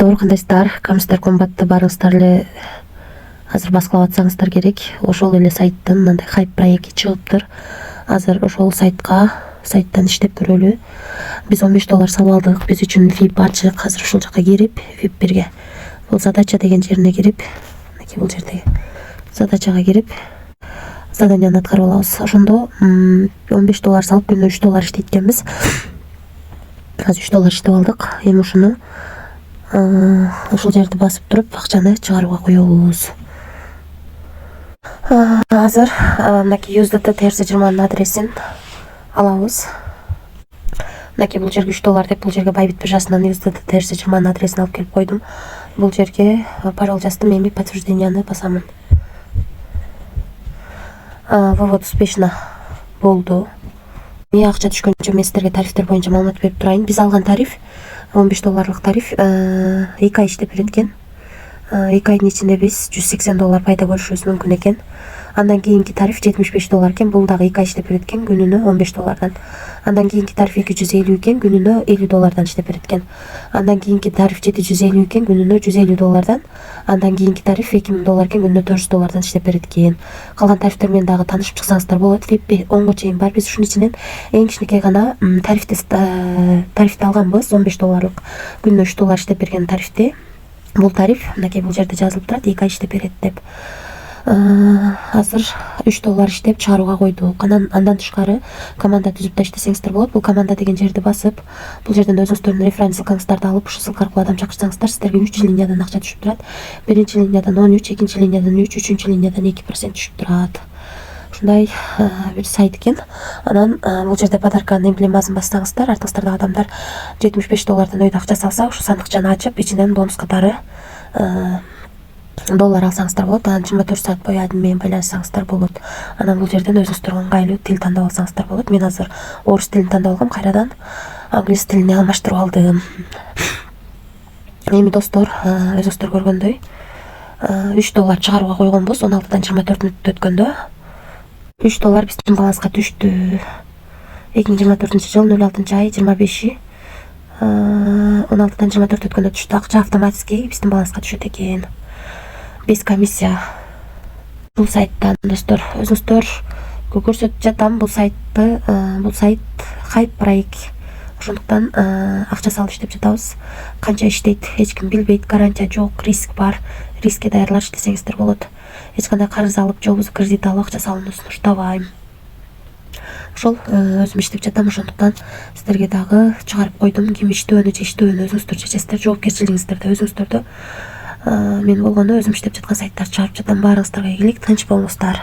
достор, кандайсыздар? Камсыздар, комбатты барыңыздар эле азыр баскылап атсаңыздар керек. Ошол эле сайттан мындай хайп проекти чыгыптыр. Азыр ошол сайттан иштеп көрөлү. Биз $15 салып алдык. Биз үчүн VIP ачык. Азыр ушул жака кирип, VIP-1ге бул задача деген жерине кирип, мынакей бул жердеги задачага кирип, заданияны аткарып алабыз. Ошондо $15 салып күнүнө $3 иштейт экенбиз. Азыр $3 иштеп алдык. Эми ушуну ушул жерди басып туруп акчаны чыгарууга коебуз. Азыр мынакей USDT TRC20 адресин алабыз. Мынакей бул жерге $3 деп, бул жерге Bybit биржасынан USDT TRC20 адресин алып келип койдум. Бул жерге пароль жаздым, эми подтвержденияны басамын. Вывод успешно болду. Эми акча түшкөнчө мен сиздерге тарифтер боюнча маалымат берип турайын. Биз алган тариф $15 тариф 2 ай иштеп берет экен. 2 айдын ичинде биз $180 пайда көрүшүбүз мүмкүн экен. Андан кийинки тариф $75 экен. Бул дагы 2 ай иштеп берет экен, күнүнө $15. Андан кийинки тариф $250 экен, күнүнө $50 иштеп берет экен. Андан кийинки тариф $750 экен, күнүнө $150. Андан кийинки тариф $2000 экен, күнүнө $400 иштеп берет экен. Калган тарифтер менен дагы таанышып чыксаңыздар болот. VIP 10го чейин бар. Биз ушунун ичинен эң кичинекей гана тарифти алганбыз, $15, күнүнө $3 иштеп берген тарифти. Бул тариф мынакей бул жерде жазылып турат, 2 ай иштеп берет деп. Азыр $3 иштеп чыгарууга койдук. Андан тышкары команда түзүп да иштесеңиздер болот. Бул команда деген жерди басып, бул жерден өзүңүздөрдүн референс ссылкаңыздарды алып, ушул ссылка аркылуу адам чакырсаңыздар, сиздерге 3 линиядан акча түшүп турат. Биринчи линиядан 13, экинчи линиядан 3, үчүнчү линиядан 2% түшүп турат. Ушундай бир сайт экен. Анан бул жерде подарканын эмблемасын бассаңыздар, артыңыздарда адамдар $75 өйдө акча салса, ушул сандыкчаны ачып, ичинен бонус катары доллар алсаңыздар болот. Анан 24 саат бою админ менен байланышсаңыздар болот. Анан бул жерден өзүңүздөр ыңгайлуу тил тандап алсаңыздар болот. Мен азыр орус тилин тандап алгам, кайрадан англис тилине алмаштырып алдым. Эми достор, өзүңүздөр көргөндөй $3 чыгарууга койгонбуз. 16-дан 24 мүнөт өткөндө $3 биздин баланска түштү. 2024-жыл 06-ай 25-и 16-дан 24 өткөндө түштү. Акча автоматически биздин баланска түшөт экен. Без комиссия. Бул сайттан достор, өзүңүздөр көрсөтүп жатам. Бул сайт хайп проект. Ошондуктан акча салып иштеп жатабыз. Канча иштейт эч ким билбейт, гарантия жок, риск бар. Рискке даярдалыш десеңиздер болот. Эч кандай карыз алып, жобузу кредит алып акча салууну сунуштабайм. Ошол өзүм иштеп жатам, ошондуктан сиздерге дагы чыгарып койдум. Ким иштөөнү же иштөбөөнү өзүңүздөр чечесиздер, жоопкерчилигиңиздерди өзүңүздөрдө. Мен болгону өзүм иштеп жаткан сайттарды чыгарып жатам. Баарыңыздарга ийгилик, тынч болуңуздар.